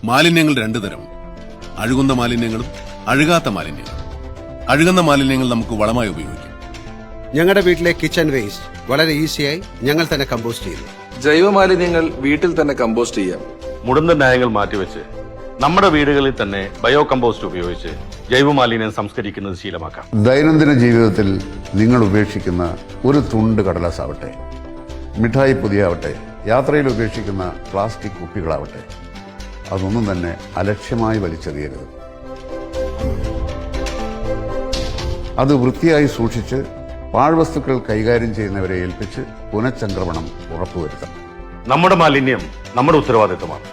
മാലിന്യങ്ങൾ രണ്ടു തരം: അഴുകുന്ന മാലിന്യങ്ങളും അഴുകാത്ത മാലിന്യങ്ങളും. അഴുകുന്ന മാലിന്യങ്ങൾ നമുക്ക് വളമായി ഉപയോഗിക്കാം. ഞങ്ങളുടെ വീട്ടിലെ കിച്ചൺ വേസ്റ്റ് വളരെ ഈസിയായി ഞങ്ങൾ തന്നെ കമ്പോസ്റ്റ് ചെയ്യുന്നു. ജൈവ മാലിന്യങ്ങൾ വീട്ടിൽ തന്നെ കമ്പോസ്റ്റ് ചെയ്യാം. മുടന്ത ന്യായങ്ങൾ മാറ്റിവെച്ച് നമ്മുടെ വീടുകളിൽ തന്നെ ബയോ കമ്പോസ്റ്റ് ഉപയോഗിച്ച് ജൈവമാലിന്യം സംസ്കരിക്കുന്നത് ശീലമാക്കാം. ദൈനംദിന ജീവിതത്തിൽ നിങ്ങൾ ഉപേക്ഷിക്കുന്ന ഒരു തുണ്ട് കടലാസാവട്ടെ, മിഠായി പൊതിയാവട്ടെ, യാത്രയിൽ ഉപേക്ഷിക്കുന്ന പ്ലാസ്റ്റിക് കുപ്പികളാവട്ടെ, അതൊന്നും തന്നെ അലക്ഷ്യമായി വലിച്ചെറിയരുത്. അത് വൃത്തിയായി സൂക്ഷിച്ച് പാഴ്വസ്തുക്കൾ കൈകാര്യം ചെയ്യുന്നവരെ ഏൽപ്പിച്ച് പുനഃചംക്രമണം ഉറപ്പുവരുത്തണം. നമ്മുടെ മാലിന്യം നമ്മുടെ ഉത്തരവാദിത്തമാണ്.